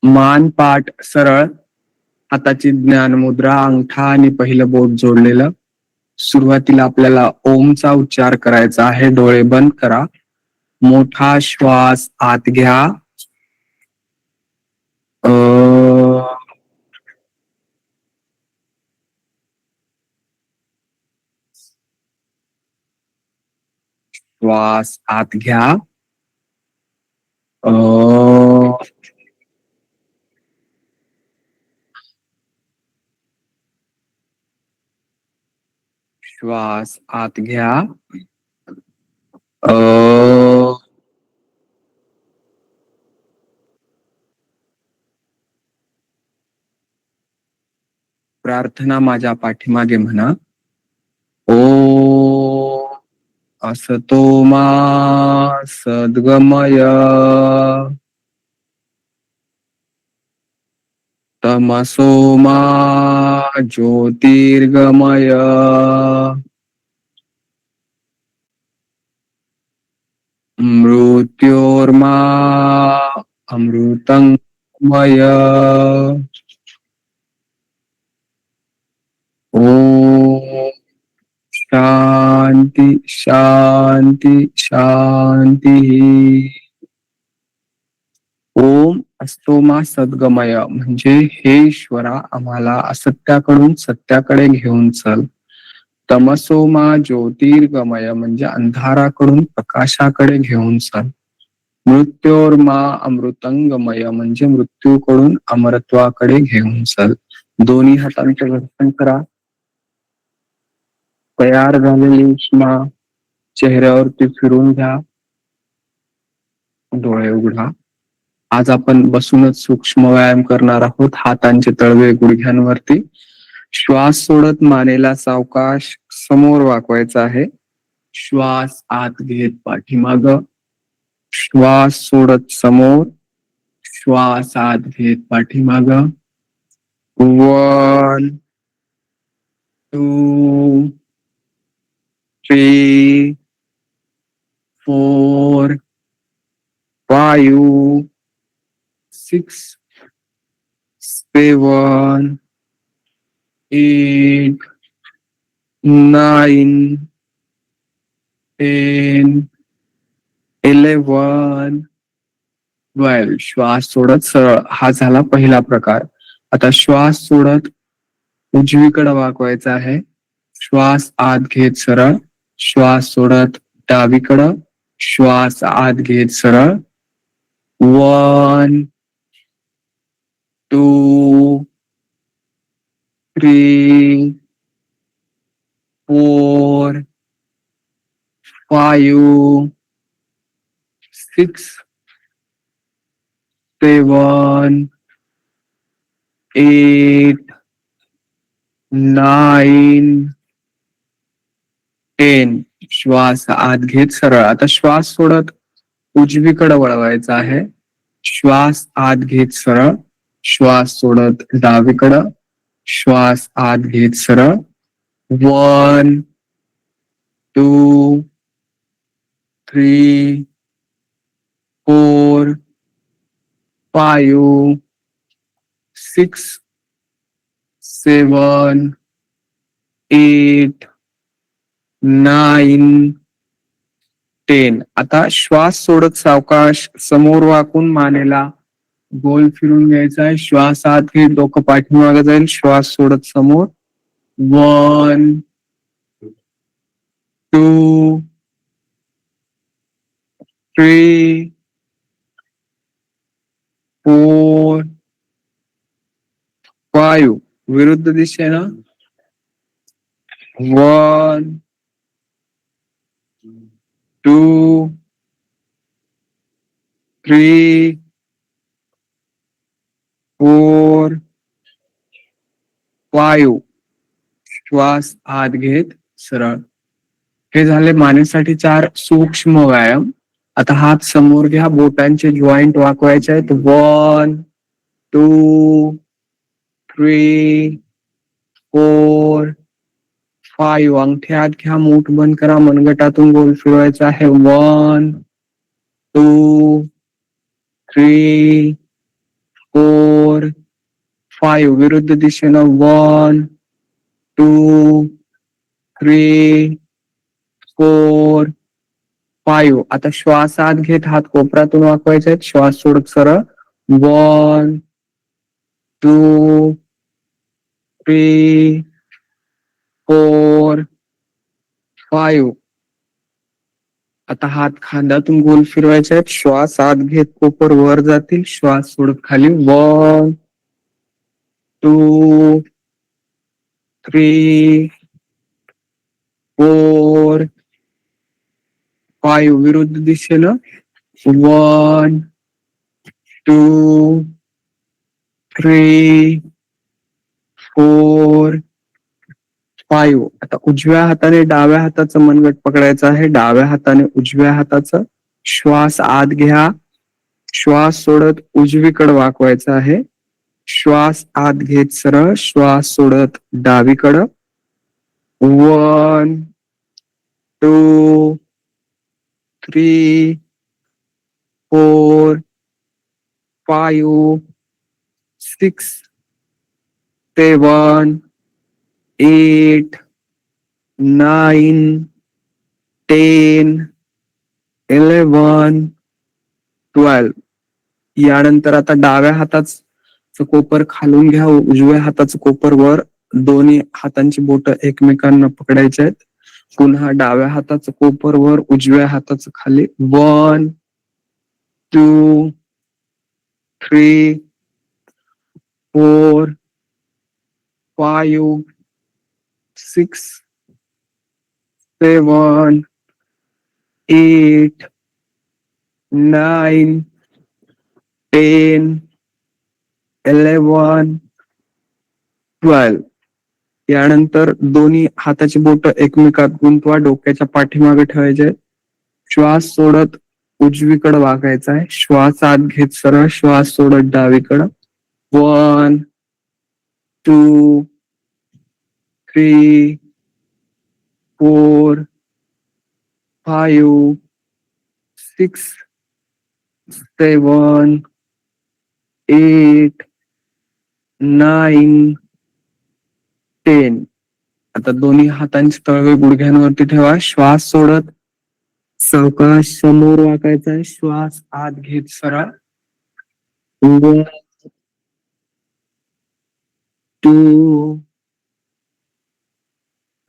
मान पाठ सरळ, हाताची ज्ञान मुद्रा, अंगठा आणि पहिलं बोट जोडलेलं. सुरुवातीला आपल्याला ओमचा उच्चार करायचा आहे. डोळे बंद करा. मोठा श्वास आत घ्या. श्वास आत घ्या. श्वास आत घ्या. प्रार्थना माझ्या पाठीमागे म्हणा. ओ असतो मा सद्गमय, तमसो मा ज्योतिर्गमय, मृत्योर्मा अमृतंगमय. ओम शांती शांती शांती. ओम अस्तोमा सद्गमय म्हणजे हे ईश्वरा आम्हाला असत्याकडून सत्याकडे घेऊन चल. तमसोमा ज्योतिर्गमय म्हणजे अंधाराकडून प्रकाशाकडे घेऊन चल. मृत्योर्मा अमृतंगमय म्हणजे मृत्यूकडून अमरत्वाकडे घेऊन चल. दोन्ही हातांचे घर्षण करा. तयार झालेली उष्मा चेहऱ्यावरती फिरून घ्या. डोळे उघडा. आज आपण बसूनच सूक्ष्म व्यायाम करणार आहोत. हातांचे तळवे गुडघ्यांवरती. श्वास सोडत मानेला सावकाश समोर वाकवायचा आहे. श्वास आत घेत पाठीमाग. श्वास सोडत समोर. श्वास आत घेत पाठीमाग. 1 2 3 4 5 6 7 8 9 10 11 12. श्वास सोडत सरळ. हा झाला पहिला प्रकार. आता श्वास सोडत उजवीकडे वाकवायचा आहे. श्वास आत घेत सरळ. श्वास सोडत डावीकडं. श्वास आत घेत सरळ. 1 2 3 4 5 6 7 8 9 10. श्वास आत घेत सरळ. आता श्वास सोडत उजवीकडे वळवायचा आहे. श्वास आत घेत सरळ. श्वास सोडत डावीकडं. श्वास आत घेत सरळ. 1 2 3 4 5 6 7 8 9 10. आता श्वास सोडत सावकाश समोर वाकून मानेला गोल फिरून घ्यायचा आहे. श्वास आत घेत डोकं पाठीमागे जाईल. श्वास सोडत समोर. 1 2 3 4 5. विरुद्ध दिशेनं. 1 2 3 4 5. श्वास आत घेत सरळ. हे झाले मानेसाठी 4 सूक्ष्म व्यायाम. आता हात समोर घ्या. बोटांचे जॉईंट वाकवायचे आहेत. 1 2 3 4 5. अंगठे हात घ्या. मूठ बंद करा. मनगटातून गोल फिरवायचा आहे. 1 2 3 4 5 विरुद्ध दिशेनं 1 2 3 4 5 आता श्वास आत घेत हात कोपरातून वाकवायचे आहेत. श्वास सोडत सरळ 1 2 3 4 5 आता हात खांद्यातून गोल फिरवायचे आहेत. श्वास आत घेत कोपर वर जातील. श्वास सोडत खाली 1 2 3 4 5 विरुद्ध दिशेनं 1 2 3 4 5 आता उजव्या हाताने डाव्या हाताचं मनगट पकडायचं आहे. डाव्या हाताने उजव्या हाताचं श्वास आत घ्या. श्वास सोडत उजवीकडे वाकवायचा आहे. श्वास आत घेत सरळ श्वास सोडत डावीकडं 1 2 3 4 5 6 7 8 9 10 11 12 यानंतर आता डाव्या हाताचं कोपर खालून घ्या. उजव्या हाताचं कोपर वर. दोन्ही हातांची बोट एकमेकांना पकडायचे आहेत. पुन्हा डाव्या हाताचं कोपर वर उजव्या हाताचं खाली 1 2 3 4 5 6 7 8 9 10 11 12 यानंतर दोन्ही हाताची बोट एकमेकात गुंतवा. डोक्याच्या पाठीमागे ठेवायचे. श्वास सोडत उजवीकडे वाकायचा आहे. श्वास आत घेत सरळ श्वास सोडत डावीकडं 1 2 3 4 5 6 7 8 9 10 आता दोन्ही हातांची तळवे गुडघ्यांवरती ठेवा. श्वास सोडत सावकाश समोर वाकायचा आहे. श्वास आत घेत सरळ 1 2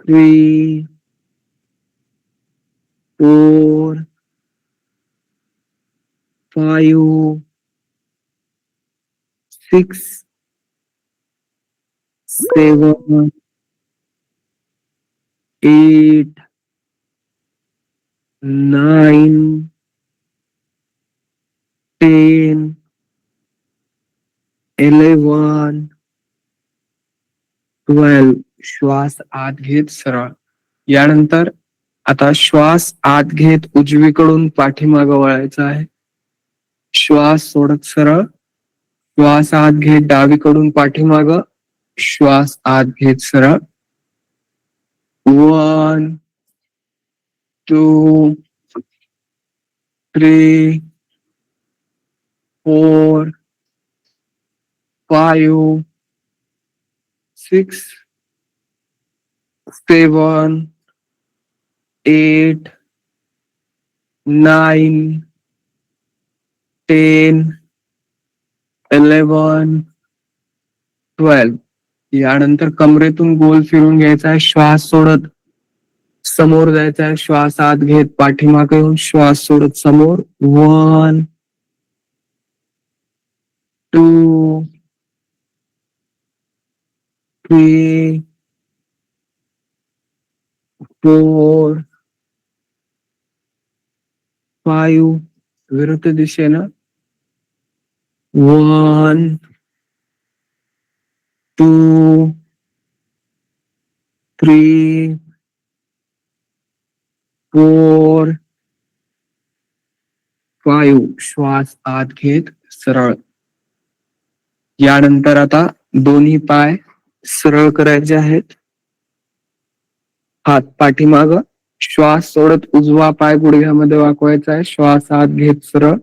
3 4 5 6 7 8 9 10 11 12 श्वास आत घेत सरळ. यानंतर आता श्वास आत घेत उजवीकडून पाठीमागं वळायचा आहे. श्वास सोडत सरळ श्वास आत घेत डावीकडून पाठीमागं. श्वास आत घेत सरळ 1 2 3 4 5 6 7 8 9 10 11 12 यानंतर कमरेतून गोल फिरून घ्यायचा आहे. श्वास सोडत समोर जायचा आहे. श्वास आत घेत पाठीमागे येऊन श्वास सोडत समोर 1 2 3 4 5 विरुद्ध दिशेनं 1 2 3 4 5 श्वास आत घेत सरळ. यानंतर आता दोन्ही पाय सरळ करायचे आहेत. हात पाठीमाग. श्वास सोडत उजवा पाय गुडघ्यामध्ये वाकवायचा आहे. श्वास आत घेत सरळ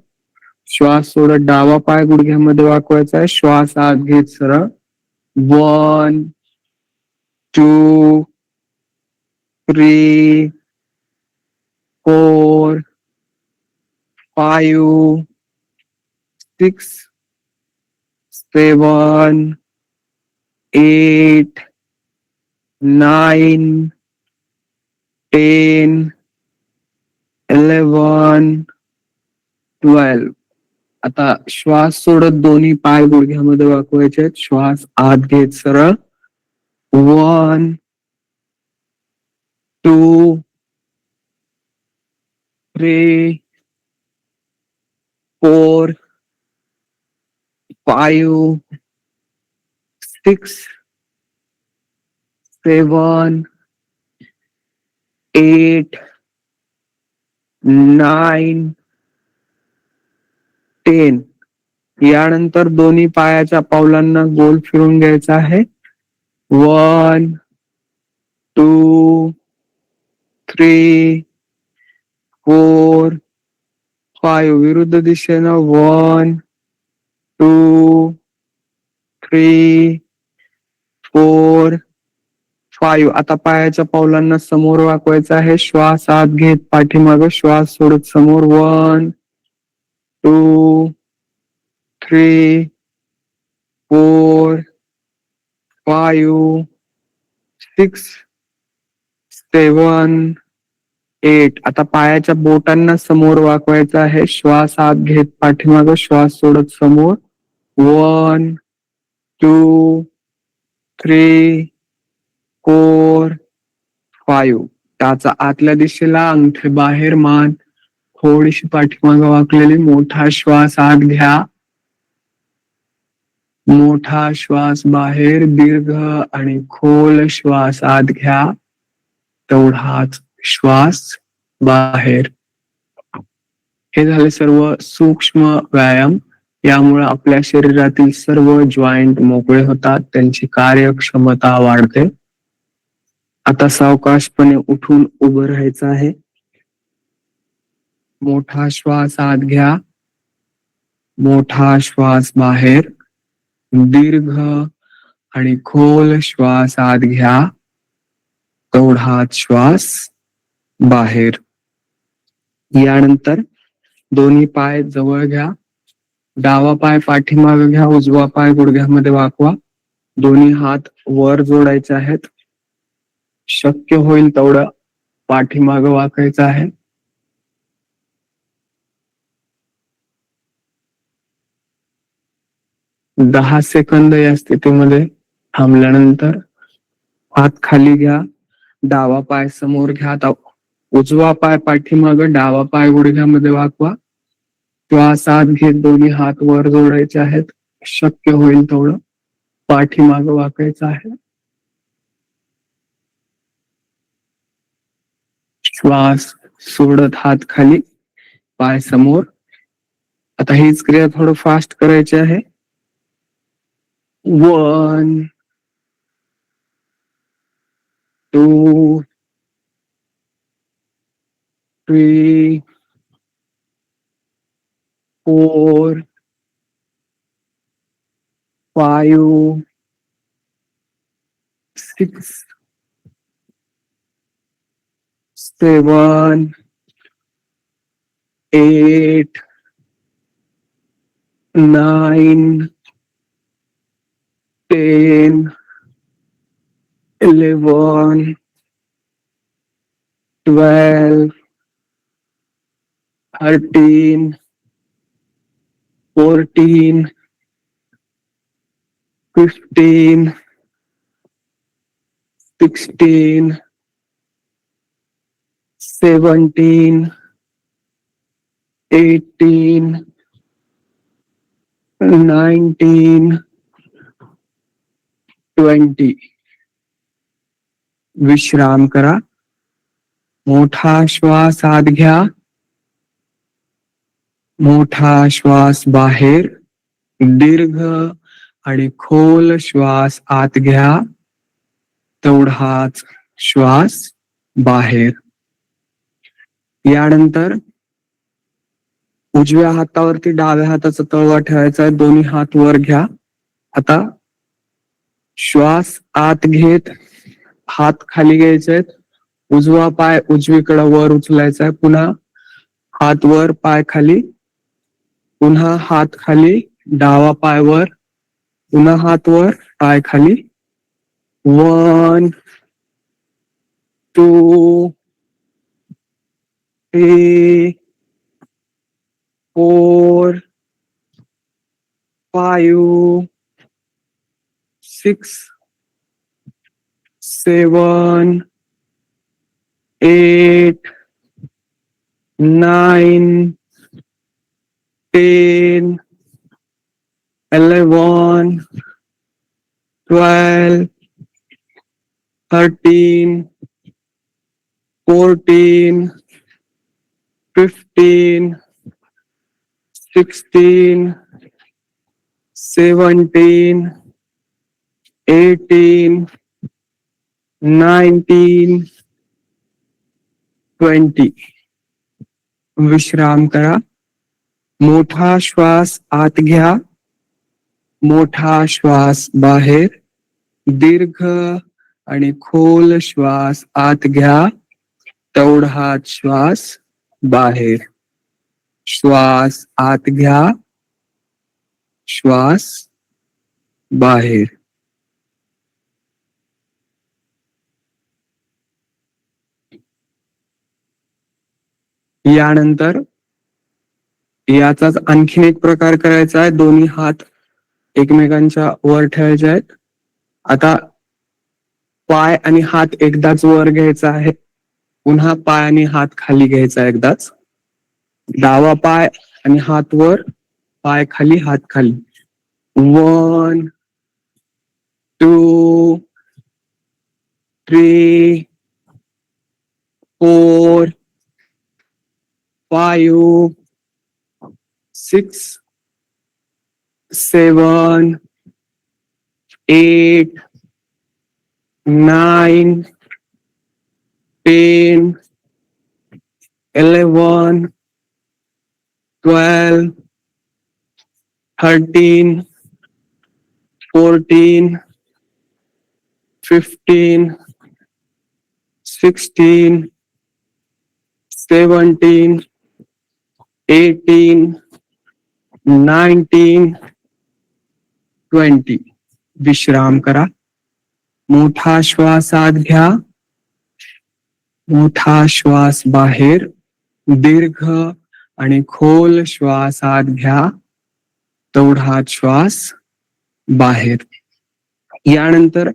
श्वास सोडत डावा पाय गुडघ्यामध्ये वाकवायचा आहे. श्वास आत घेत सरळ. 1 2 3 4 5 6 7 8 9 10 11 12. आता श्वास सोडत दोन्ही पाय गुडघ्यामध्ये वाकवायचे आहेत. श्वास आत घेत सरळ. 1 2 3 4 5 6 7 8 9 10. यानंतर दोन्ही पायाच्या पावलांना गोल फिरून घ्यायचा आहे. 1 2 3 4 5. विरुद्ध दिशेनं 1 2 3 4 5. आता पायाच्या पावलांना समोर वाकवायचं आहे. श्वास आत घेत पाठीमागे. श्वास सोडत समोर. 1 2 3 4 5 6 7 8. आता पायाच्या बोटांना समोर वाकवायचं आहे. श्वास आत घेत पाठीमागे. श्वास सोडत समोर. 1 2 3 4 5. टाचा आतल्या दिशेला, अंगठे बाहेर, मान थोडीशी पाठीमागे वाकलेली. मोठा श्वास आत घ्या. मोठा श्वास बाहेर. दीर्घ आणि खोल श्वास आत घ्या. तेवढाच श्वास बाहेर. हे झाले सर्व सूक्ष्म व्यायाम. यामुळे आपल्या शरीरातील सर्व जॉईंट मोकळे होतात, त्यांची कार्यक्षमता वाढते. आता सावकाशपणे उठून उभं राहायचं आहे. मोठा श्वास आत घ्या. मोठा श्वास बाहेर. दीर्घ आणि खोल श्वास आत घ्या. तेवढाच श्वास बाहेर. यानंतर दोन्ही पाय जवळ घ्या. डावा पाय पाठीमागे घ्या. उजवा पाय गुडघ्यामध्ये वाकवा. दोन्ही हात वर जोडायचे आहेत. शक्य होईल तेवढं पाठीमागे वाकायचं आहे. दहा सेकंद या स्थितीमध्ये थांबल्यानंतर हात खाली घ्या. डावा पाय समोर घ्या. उजवा पाय पाठीमागे, डावा पाय गुडघ्यामध्ये वाकवा. श्वास आत घेत दोन्ही हात वर जोडायचे आहेत. शक्य होईल तेवढं पाठीमागे वाकायचं आहे. श्वास सोडत हात खाली, पाय समोर. आता हीच क्रिया थोडं फास्ट करायची आहे. 1 2 3 4 5 6 7 8 9 10 11 12 13 14 15 16 17 18 19 20. विश्राम करा. मोठा श्वास आत घ्या. मोठा श्वास बाहेर. दीर्घ आणि खोल श्वास आत घ्या. तेवढाच श्वास बाहेर. यानंतर उजव्या हातावरती डाव्या हाताचा तळवा ठेवायचा आहे. दोन्ही हात वर घ्या. आता श्वास आत घेत हात खाली घ्यायचे आहेत. उजवा पाय उजवीकडे वर उचलायचा आहे. पुन्हा हात वर पाय खाली. पुन्हा हात खाली. डावा पाय वर. पुन्हा हात वर पाय खाली. 1 2 3 4 5 6 7 8 9 10 11 12 13 14 15 16 17 18 19 20. विश्राम करा. मोठा श्वास आत घ्या. मोठा श्वास बाहेर. दीर्घ आणि खोल श्वास आत घ्या. तेवढाच श्वास बाहेर. श्वास आत घ्या. श्वास बाहेर. यानंतर याचाच आणखीन एक प्रकार करायचा आहे. दोन्ही हात एकमेकांच्या वर ठेवायचे आहेत. आता पाय आणि हात एकदाच वर घ्यायचा आहे. पुन्हा पाय आणि हात खाली घ्यायचा एकदाच. डावा पाय आणि हात वर, पाय खाली, हात खाली. 1 2 3 4 5 6 7 8 9 10 11 12 13 14 15 16 17 18 19 20. विश्राम करा. मोठा श्वास आत घ्या. मोठा श्वास बाहेर. दीर्घ आणि खोल श्वास आत घ्या. तेवढा श्वास बाहेर. यानंतर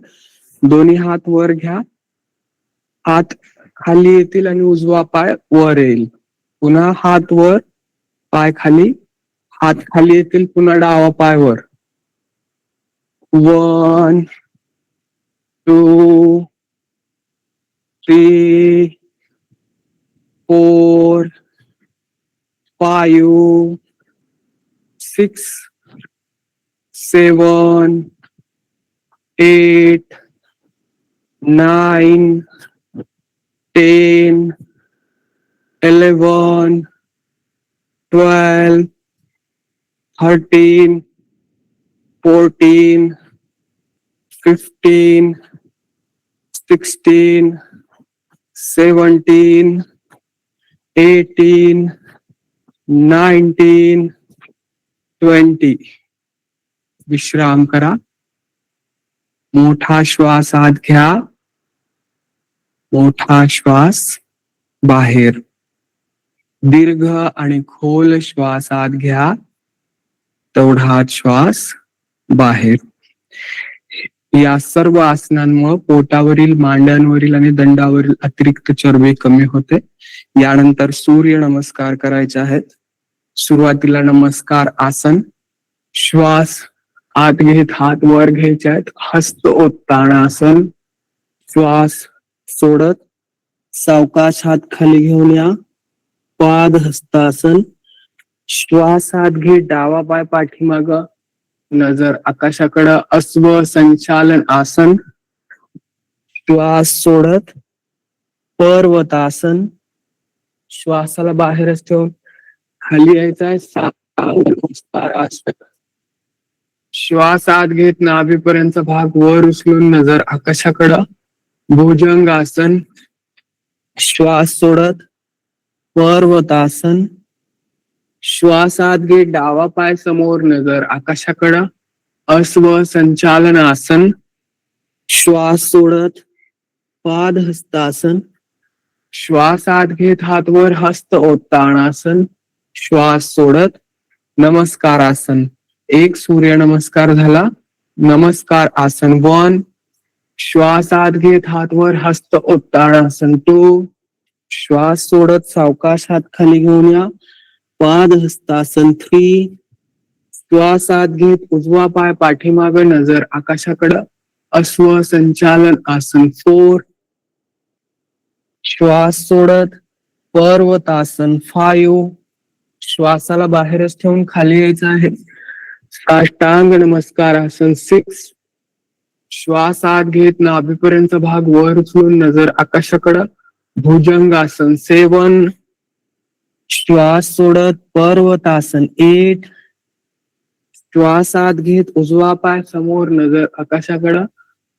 दोन्ही हात वर घ्या. हात खाली येतील आणि उजवा पाय वर येईल. पुन्हा हात वर, पाय खाली. हात खाली येतील. पुन्हा डावा पाय वर. 1 2 3 4 5 6 7 8 9 10 11 12 13 14 15 16 17 18 19 20. विश्राम करा. मोठा श्वास आत घ्या. मोठा श्वास बाहेर. दीर्घ आणि खोल श्वास आत घ्या. तेवढाच श्वास बाहेर. या सर्व आसनांमुळे पोटावरील, मांड्यांवरील आणि दंडावरील अतिरिक्त चरबी कमी होते. यानंतर सूर्य नमस्कार करायचे आहेत. सुरुवातीला नमस्कार आसन. श्वास आत घेत हात वर घ्यायचे आहेत. हस्त उत्तानासन. श्वास सोडत सावकाश हात खाली घेऊन या. पाद हस्तासन. श्वास आत घे. डावा पाय पाठीमाग. नजर आकाशाकडे. अश्व संचालन आसन. श्वास सोडत पर्वतासन. श्वासाला बाहेरच ठेवून खाली यायचं आहे श्वास आत घेत नाभीपर्यंत भाग वर उचलून नजर आकाशाकडं भुजंगासन. श्वास सोडत पर्वतासन. श्वास आत घेत डावा पाय समोर नजर आकाशाकडं अश्व संचालन आसन. श्वास सोडत पाद हस्तासन. श्वास आत घेत हात वर हस्त उत्तानासन. श्वास सोडत नमस्कार आसन. एक सूर्य नमस्कार झाला. नमस्कार आसन 1. श्वास आत घेत हात वर हस्त उत्तानासन 2. श्वास सोडत सावकाश हात खाली घेऊन या. पाद हस्तासन 3. श्वास आत घेत उजवा पाय पाठीमागे नजर आकाशाकडं अश्व संचालन आसन 4. श्वास सोडत पर्वतासन 5. श्वासाला बाहेरच ठेवून खाली यायचं आहे. साष्टांग नमस्कार आसन 6. श्वास आत घेत नाभीपर्यंत भाग वर उचलून नजर आकाशाकडं भुजंगासन 7. श्वास सोडत पर्वतासन 8. श्वास आत घेत उजवा पाय समोर नजर आकाशाकडं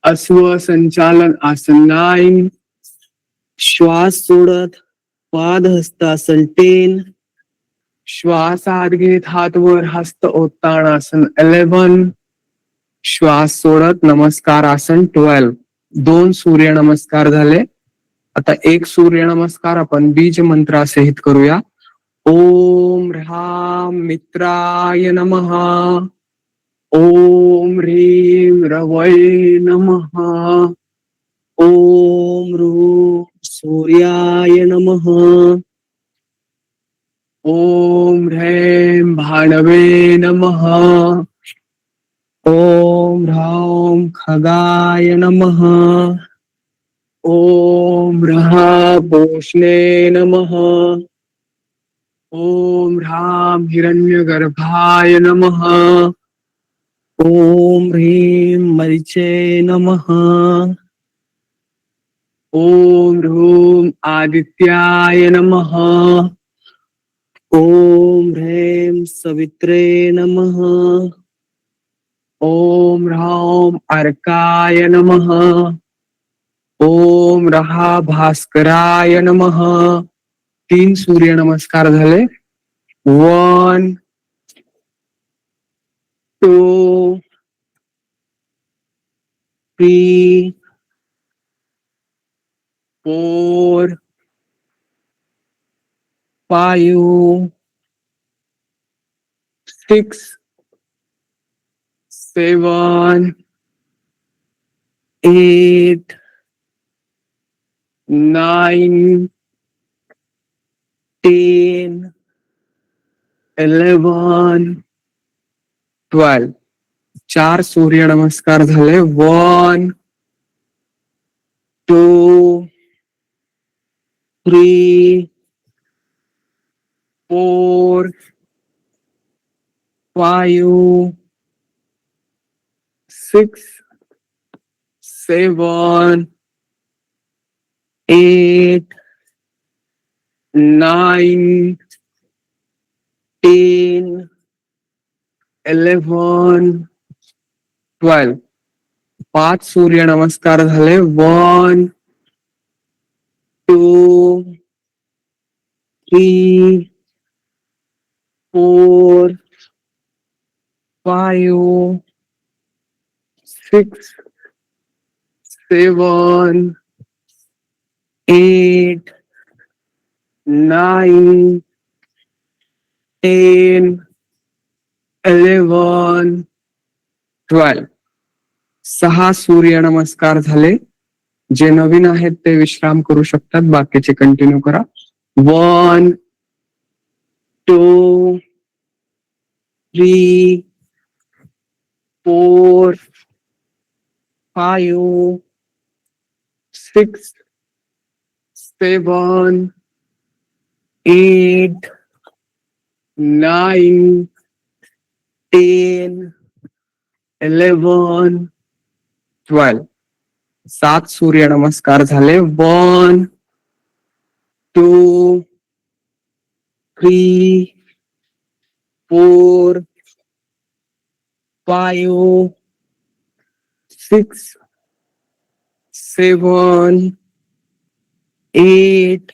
अश्व संचालन आसन 9. श्वास सोडत पाद हस्तासन 10. श्वास आत घेत हात वर हस्त उत्तानासन 11. श्वास सोडत नमस्कार आसन 12. 2 सूर्य नमस्कार झाले. आता एक सूर्य नमस्कार आपण बीज मंत्रासहित करूया. ओम ह्राम मित्राय नमः. ओम ह्रीं रवये नमः. ओम ह्रूं सूर्याय नमः. ओम ह्रैं भानवे नमः. ओम ह्रौं खगाय नमः. ओम ह्रः पोष्णे नमः. ओम ह्रां हिरण्यगर्भाय नमः. ओम ह्रीं मरीचे नमः. ओम ह्रूं आदित्याय नमः. ओम ह्रैं सवित्रे नमः. ओम ह्रौं अर्काय नमः. ओम रहा भास्कराय नमः. 3 सूर्य नमस्कार झाले. 1 2 3 4 5 6 7 8 9 10 11 12. 4 सूर्य नमस्कार झाले. 1 2 3 4 5 6 7 8 9 10 11 12. 5 सूर्य नमस्कार झाले. 1 2 3 4 5 6 7 8 9 10 11 12. 6 सूर्य नमस्कार झाले. जे नवीन आहेत ते विश्राम करू शकतात. बाकीचे कंटिन्यू करा. 1 2 3 4 5 6 7 8 9 10 11 12. 7 सूर्य नमस्कार झाले. 1 2 3 4 5 6 7 8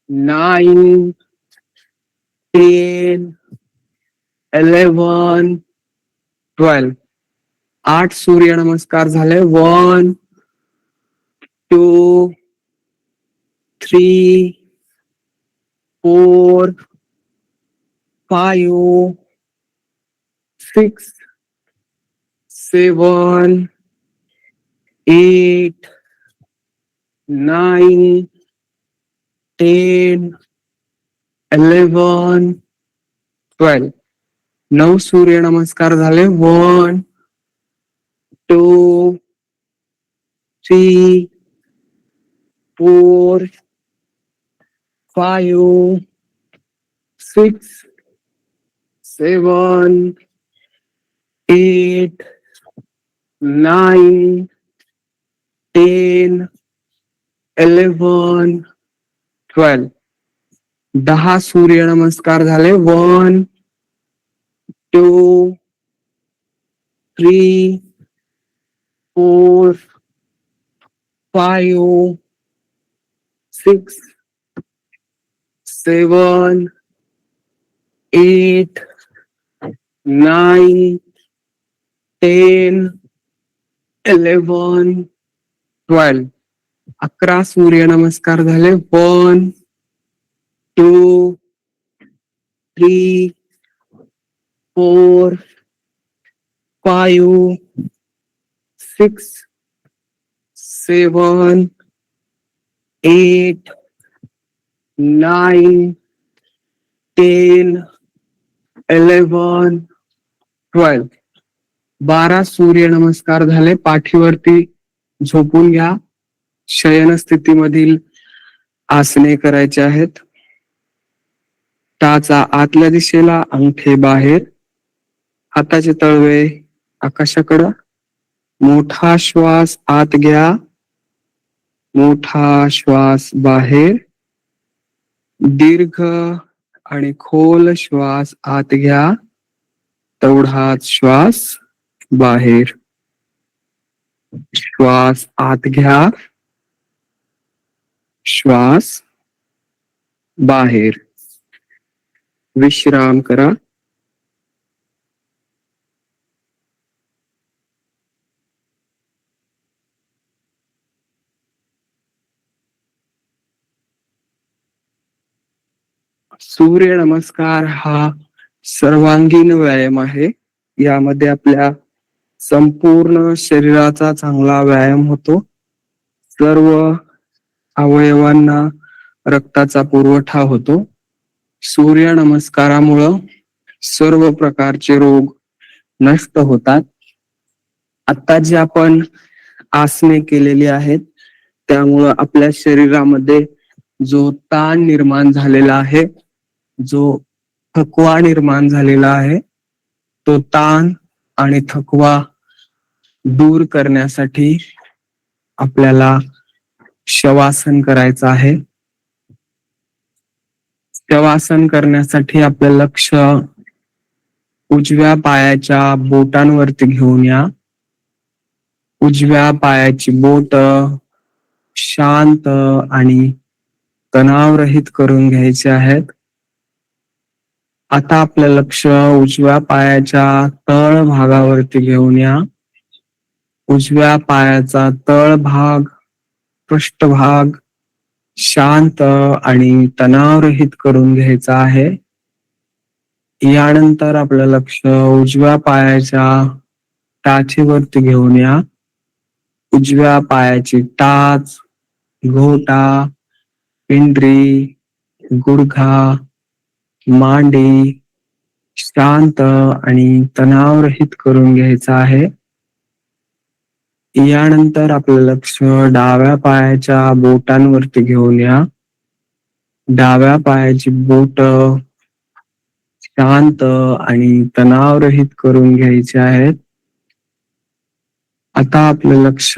9 10 11 12 8 सूर्य नमस्कार झाले. 1 2 3 4 5 6 7 8 9 10 11 12 9 सूर्य नमस्कार झाले. 1 2 3 4 5 6 7 8 9 10 11 12 10 सूर्य नमस्कार झाले. 1 2 3 4 5 6 7 8 9 10 11 12 11 सूर्य नमस्कार झाले. 1 2 3 4 5 6 7 8 9 10 11 12 12 सूर्य नमस्कार झाले. पाठीवरती झोपून घ्या. शयन स्थितीमधील आसने करायचे आहेत. टाचा आतल्या दिशेला, अंगठे बाहेर, हाताचे तळवे आकाशाकडं. मोठा श्वास आत घ्या, मोठा श्वास बाहेर. दीर्घ आणि खोल श्वास आत घ्या, तेवढाच श्वास बाहेर. श्वास आत घ्या, श्वास बाहेर. विश्राम करा. सूर्य नमस्कार हा सर्वांगीण व्यायाम आहे. यामध्ये आपल्या संपूर्ण शरीराचा चांगला व्यायाम होतो. सर्व अवयवांना रक्ताचा पुरवठा होतो. सूर्य नमस्कारामुळं सर्व प्रकारचे रोग नष्ट होतात. आता जे आपण आसने केलेली आहेत त्यामुळं आपल्या शरीरामध्ये जो ताण निर्माण झालेला आहे, जो थकवा निर्माण झालेला आहे, तो ताण आणि थकवा दूर करण्यासाठी आपल्याला शवासन करायचं आहे. शवासन करण्यासाठी आपलं लक्ष उजव्या पायाच्या बोटांवरती घेऊन या. उजव्या पायाची बोट शांत आणि तणावरहित करून घ्यायचे आहेत. आता आपलं लक्ष उजव्या पायाच्या तळ भागावरती घेऊन या. उजव्या पायाचा तळ भाग, पृष्ठभाग शांत आणि तणावरहित करून घ्यायचा आहे. यानंतर आपलं लक्ष उजव्या पायाच्या टाचेवरती घेऊन या. उजव्या पायाची टाच, घोटा, पिंडरी, गुडघा, मांडी शांत आणि तणावरहित करून घ्यायचा आहे. यानंतर आपलं लक्ष डाव्या पायाच्या बोटांवरती घेऊन या. डाव्या पायाची बोट शांत आणि तणावरहित करून घ्यायचे आहेत. आता आपलं लक्ष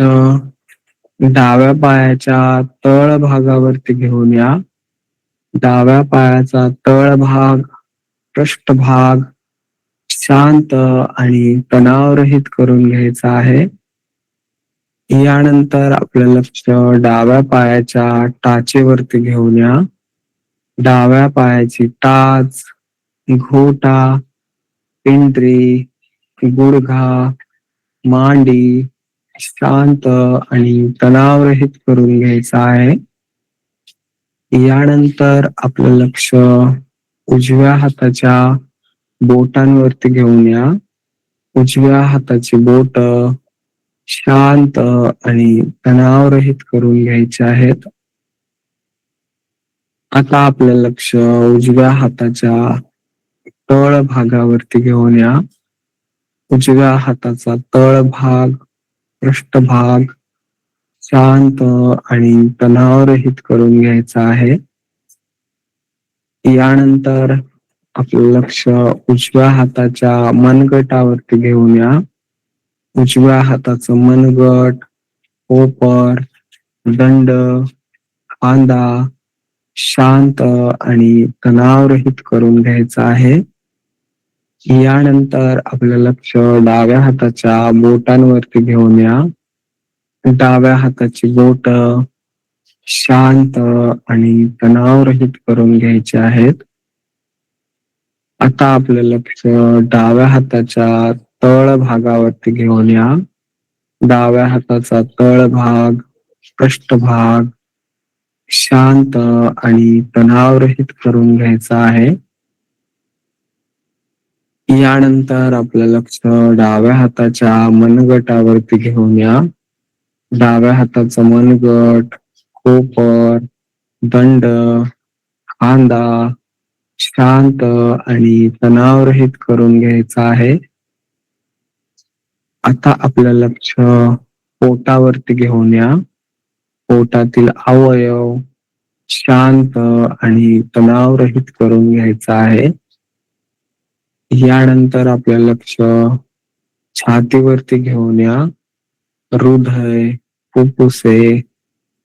डाव्या पायाच्या तळ भागावरती घेऊन या. डाव्या पायाचा तळ भाग पृष्ठभाग शांत आणि तणावरहित करून घ्यायचा आहे. यानंतर आपलं लक्ष डाव्या पायाच्या टाचेवरती घेऊन या. डाव्या पायाची टाच, घोटा, पिंडरी, गुडघा, मांडी शांत आणि तणावरहित करून घ्यायचा आहे. यानंतर आपलं लक्ष उजव्या हाताच्या बोटांवरती घेऊन या. उजव्या हाताची बोट शांत आणि तणावरहित करून घ्यायचे आहेत. आता आपलं लक्ष उजव्या हाताच्या तळ भागावरती घेऊन या. उजव्या हाताचा तळ भाग, पृष्ठभाग शांत आणि तणावरहित करून घ्यायचा आहे. यानंतर आपलं लक्ष उजव्या हाताच्या मनगटावरती घेऊन या. उजव्या हाताचं मनगट, कोपर, दंड, खांदा शांत आणि तणावरहित करून घ्यायचा आहे. यानंतर आपलं लक्ष डाव्या हाताच्या बोटांवरती घेऊन या. डाव्या हाताची बोट शांत आणि तणावरहित करून घ्यायचे आहेत. आता आपलं लक्ष डाव्या हाताच्या तळ भागावरती घेऊन या. डाव्या हाताचा तळ भाग, पृष्ठभाग शांत आणि तणावरहित करून घ्यायचा आहे. यानंतर आपलं लक्ष डाव्या हाताच्या मनगटावरती घेऊन या. डाव्या हाताचा मनगट, कोपर, दंड, खांदा शांत आणि तणावरहित करून घ्यायचा आहे. आता आपलं लक्ष पोटावरती घेऊन या. पोटातील अवयव शांत आणि तणावरहित करून घ्यायचा आहे. यानंतर आपलं लक्ष छातीवरती घेऊन या. हृदय, फुफ्फुसे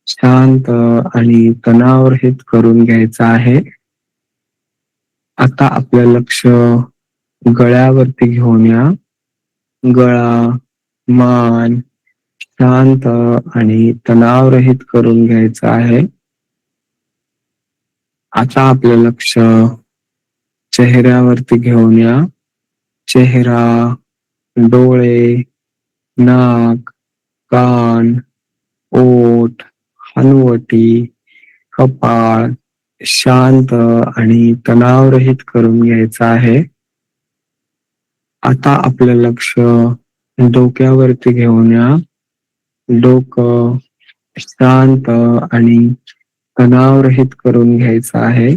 शांत आणि तणावरहित करून घ्यायचा आहे. आता आपलं लक्ष गळ्यावरती घेऊन या. गळा, मान शांत आणि तणावरहित करून घ्यायचा आहे. आता आपलं लक्ष चेहऱ्यावरती घेऊन या. चेहरा, डोळे, नाक, कान, ओठ, हनुवटी, कपाळ शांत आणि तणावरहित करून घ्यायचा आहे. आता आपलं लक्ष डोक्यावरती घेऊन या. डोकं शांत आणि तणावरहित करून घ्यायचं आहे.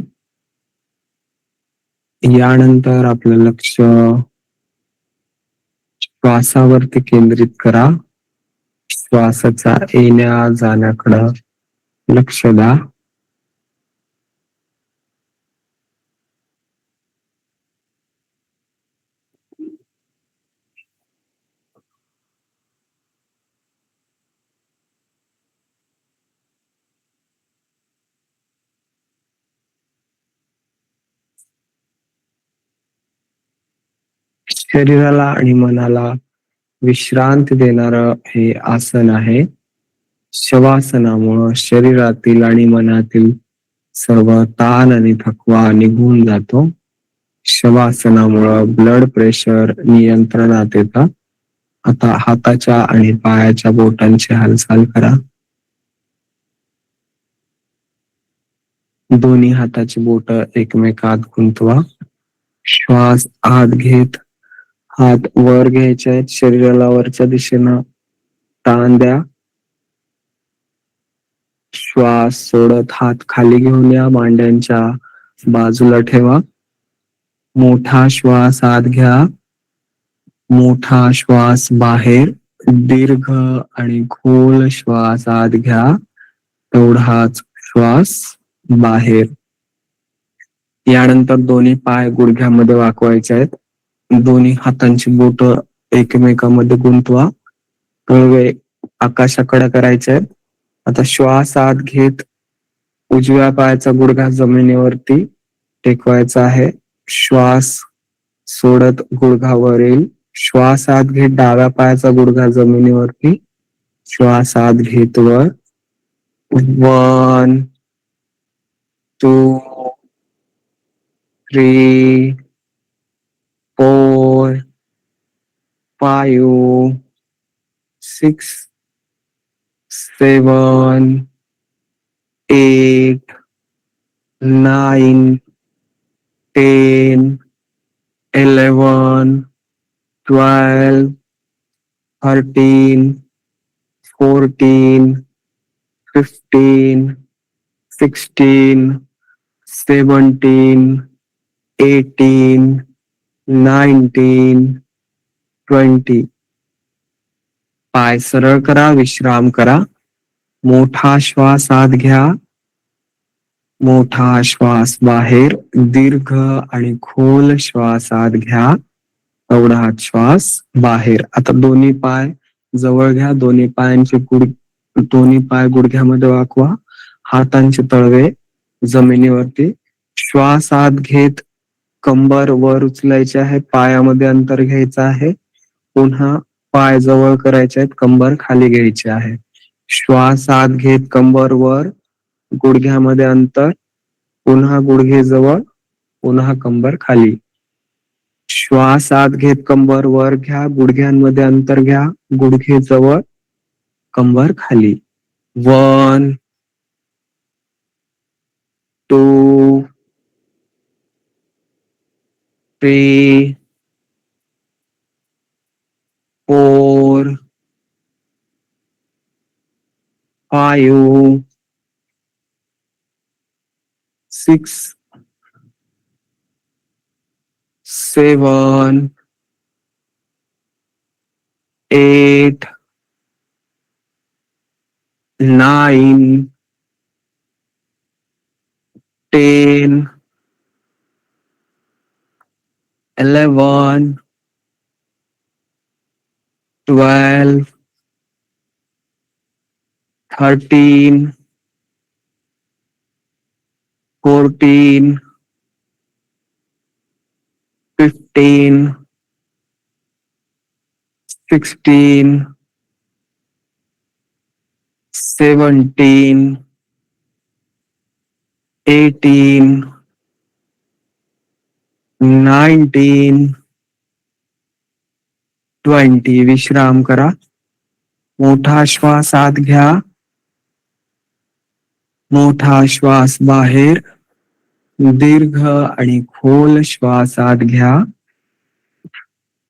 यानंतर आपलं लक्ष श्वासावरती केंद्रित करा. श्वासाचा येण्या जाण्याकडं लक्ष द्या. शरीराला आणि मनाला विश्रांती देणारं हे आसन आहे. शवासनामुळं शरीरातील आणि मनातील सर्व ताण आणि थकवा निघून जातो. शवासनामुळं ब्लड प्रेशर नियंत्रणात येतं. आता हाताच्या आणि पायाच्या बोटांची हालचाल करा. दोन्ही हाताची बोट एकमेकात गुंतवा. श्वास आत घेत हात वर घ्यायचे आहेत. शरीराला वरच्या दिशेनं ताण द्या. श्वास सोडत हात खाली घेऊन या. मांड्यांच्या बाजूला ठेवा. मोठा श्वास आत घ्या. मोठा श्वास बाहेर. दीर्घ आणि खोल श्वास आत घ्या. तेवढाच श्वास बाहेर. यानंतर दोन्ही पाय गुडघ्यामध्ये वाकवायचे आहेत. दोन्ही हातांची बोट एकमेकांमध्ये गुंतवा. तळवे आकाशाकडे करायचे आहेत. आता श्वास आत घेत उजव्या पायाचा गुडघा जमिनीवरती टेकवायचा आहे. श्वास सोडत गुडघावर येईल. श्वास आत घेत डाव्या पायाचा गुडघा जमिनीवरती. श्वास आत घेत वर. 1 2 3 4 5 6 7 8 9 10 11 12 13 14 15 16 17 18 19 20. पाय सरळ करा, विश्राम करा. मोठा श्वास आत घ्या. मोठा श्वास बाहेर. दीर्घ आणि खोल श्वास आत घ्या. एवढा श्वास बाहेर. आता दोन्ही पाय जवळ घ्या. दोन्ही पाय गुडघ्यामध्ये वाकवा. हातांचे तळवे जमिनीवरती. श्वास आत घेत कंबर वर उचलायची आहे. पायामध्ये अंतर घ्यायचं आहे. पुन्हा पाय जवळ करायचे आहेत. कंबर खाली घ्यायची आहे. श्वास आत घेत कंबर वर. गुडघ्यामध्ये अंतर. पुन्हा गुडघे जवळ. पुन्हा कंबर खाली. श्वास आत घेत कंबर वर घ्या. गुडघ्यांमध्ये अंतर घ्या. गुडघे जवळ. कंबर खाली. 1 2 3 4 5 6 7 8 9 10 11 12 13 14 15 16 17 18 19 20. विश्राम करा. मोठा श्वास आत घ्या. मोठा श्वास बाहेर. दीर्घ आणि खोल श्वास आत घ्या.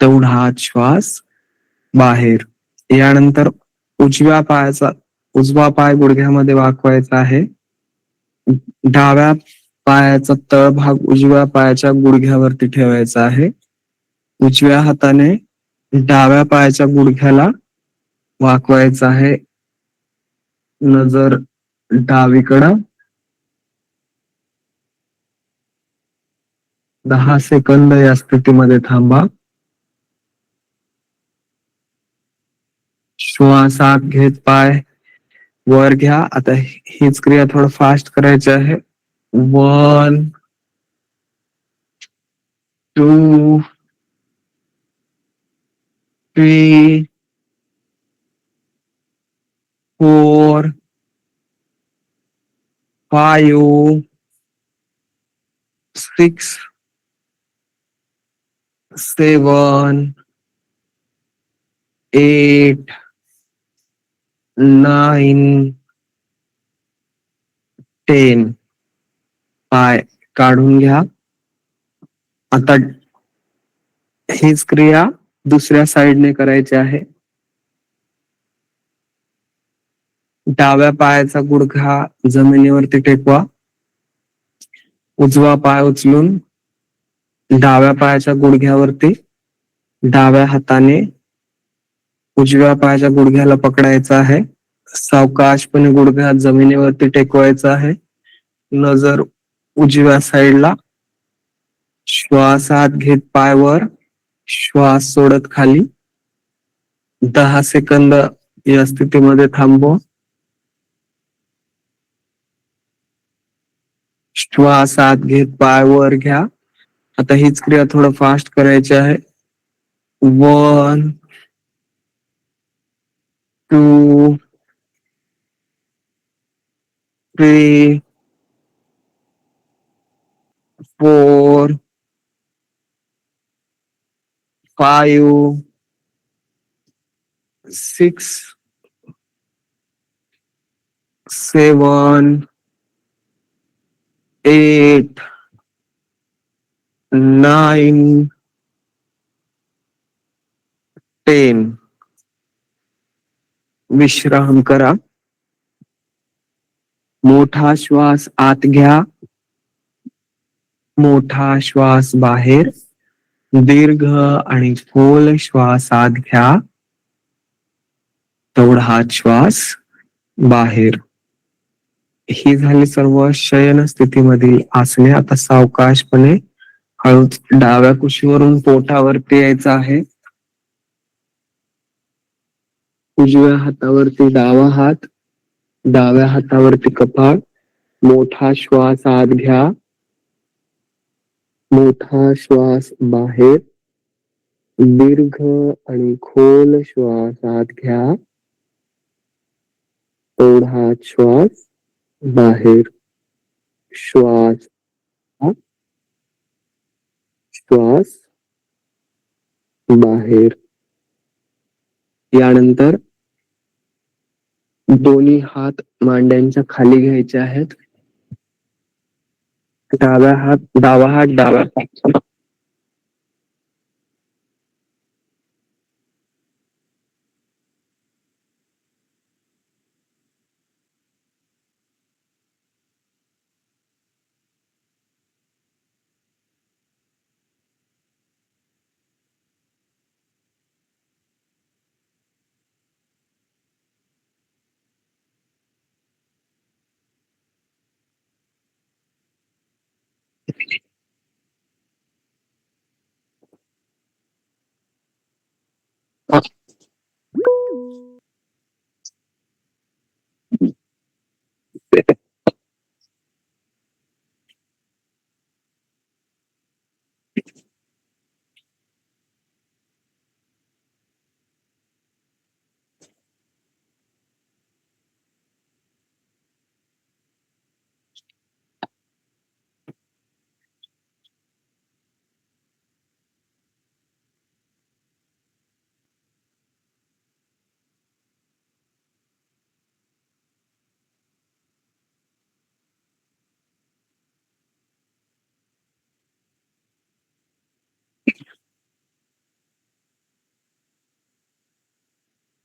तेवढा श्वास बाहेर. यानंतर उजवा पाय गुडघ्यामध्ये वाकवायचा आहे. डाव्या पायाचा तळभाग उजव्या पायाच्या गुडघ्यावरती ठेवायचा आहे. उजव्या हाताने डाव्या पायाच्या गुडघ्याला वाकवायचा आहे. नजर डावीकडं. 10 सेकंद या स्थितीमध्ये थांबा. श्वास आत घेत पाय वर घ्या. आता हीच क्रिया थोडं फास्ट करायची आहे. 1 2 3 4 5 6 7 8 9 10. पाय काढून घ्या. आता हीच क्रिया दुसऱ्या साइडने करायची आहे. डाव्या पायाचा गुडघा जमिनीवरती टेकवा. उजवा पाय उचलून डाव्या पायाच्या गुडघ्यावरती डाव्या हाताने उजव्या पायाच्या गुडघ्याला पकडायचा आहे. सावकाशपणे गुडघा जमिनीवरती टेकवायचा आहे. नजर उजव्या साईडला. श्वास आत घेत पाय वर. श्वास सोडत खाली. 10 सेकंद या स्थितीमध्ये थांबवा. श्वास आत घेत पाय वर घ्या. आता हीच क्रिया थोडं फास्ट करायची आहे. 1 2 3 4 5 6 7 8 9 10. विश्राम करा. मोठा श्वास आत घ्या. मोठा श्वास बाहेर. दीर्घ आणि खोल श्वास आत घ्या. तेवढा श्वास बाहेर. ही झाली सर्व शयन स्थितीमधील आसने. आता सावकाशपणे हळूच डाव्या कुशीवरून पोटावरती यायचं आहे. उजव्या हातावरती डावा हात, डाव्या हातावरती कपाळ. मोठा श्वास आत घ्या. मोठा श्वास बाहेर. दीर्घ आणि खोल श्वास आत घ्या. तेवढा श्वास बाहेर. श्वास आत, श्वास बाहेर. यानंतर दोन्ही हात मांड्यांच्या खाली घ्यायचे आहेत. डावा हात डाव्या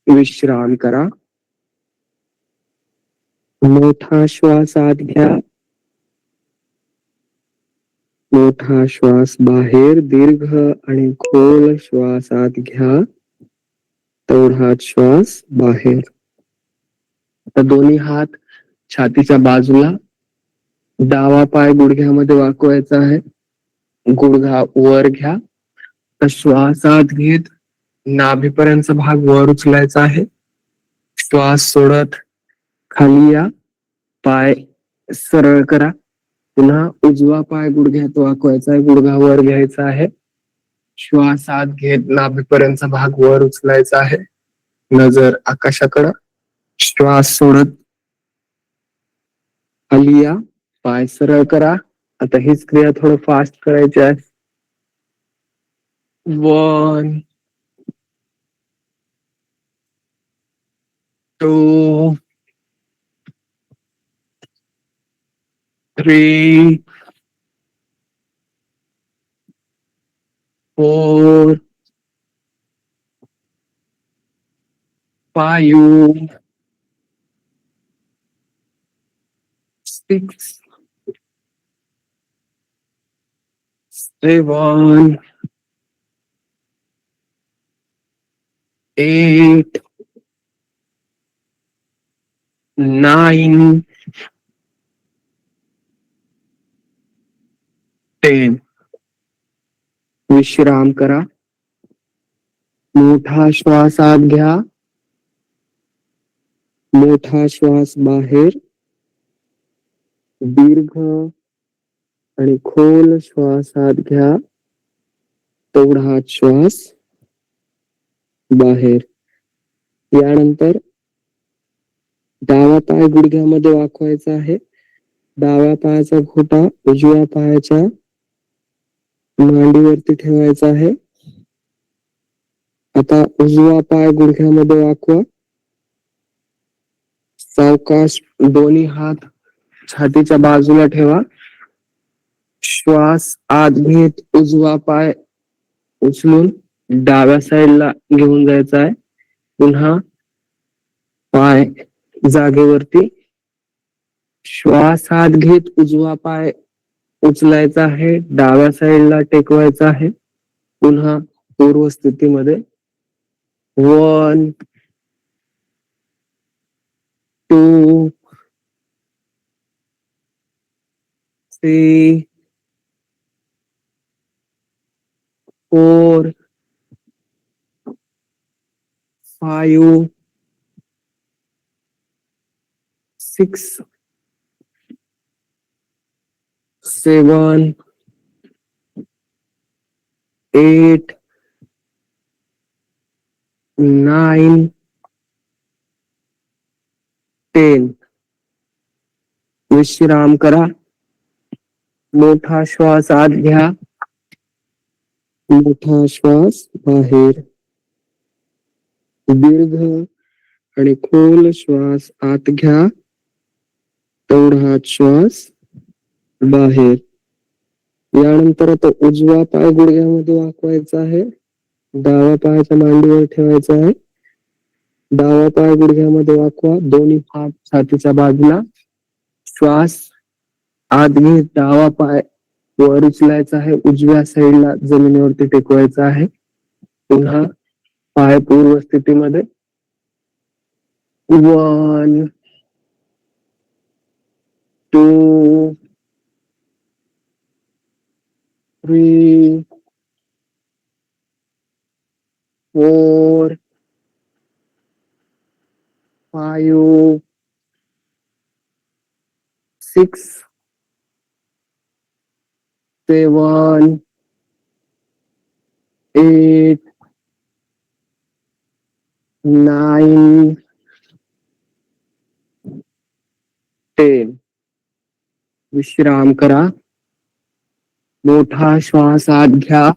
विश्राम करा. मोठा श्वास आत घ्या. मोठा श्वास बाहेर. दीर्घ आणि खोल श्वास आत घ्या. तेवढाच श्वास बाहेर. आता दोन्ही हात छातीच्या बाजूला. डावा पाय गुडघ्यामध्ये वाकवायचा आहे. गुडघा वर घ्या. तर श्वास आत घेत नाभीपर्यंत भाग वर उचलायचा आहे. श्वास सोडत खाली या. पाय सरळ करा. पुन्हा उजवा पाय गुडघ्यात वाकवायचा आहे. गुडघा वर घ्यायचा आहे. श्वास आत घेत नाभीपर्यंत भाग वर उचलायचा आहे. नजर आकाशाकडं. श्वास सोडत खाली या. पाय सरळ करा. आता हीच क्रिया थोडं फास्ट करायची आहे. 1 2 3 4 5 6 7 8 9 10. विश्राम करा. मोठा श्वास आत घ्या. मोठा श्वास बाहेर. दीर्घ आणि खोल श्वास आत घ्या, तेवढा आत श्वास बाहेर. यानंतर डावा पाय गुडघ्यामध्ये वाकवायचा आहे. डाव्या पायाचा घोटा उजव्या पायाच्या मांडीवरती ठेवायचा आहे. आता उजवा पाय गुडघ्यामध्ये वाकवा. सावकाश दोन्ही हात छातीच्या बाजूला ठेवा. श्वास आत घेत उजवा पाय उचलून डाव्या साईडला घेऊन जायचा आहे. पुन्हा पाय जागेवरती. श्वास आत घेत उजवा पाय उचलायचा आहे, डाव्या साईडला टेकवायचा आहे. पुन्हा पूर्व स्थितीमध्ये 1 2 3 4 5 6 7 8 9 10. विश्राम करा. मोठा श्वास आत घ्या, मोठा श्वास बाहेर. दीर्घ आणि खोल श्वास आत घ्या, तेवढा श्वास बाहेर. यानंतर आता उजवा पाय गुडघ्यामध्ये वाकवायचा आहे, डाव्या पायाच्या मांडीवर ठेवायचा आहे. डावा पाय गुडघ्यामध्ये वाकवा, दोन्ही हात छातीच्या बाजूला. श्वास आत घेत डावा पाय वर उचलायचा आहे, उजव्या साईडला जमिनीवरती टेकवायचा आहे. पुन्हा पाय पूर्व स्थितीमध्ये. 1 2 3 4 5 6 7 8 9 10. विश्राम करा. मोठा श्वास आत घ्या,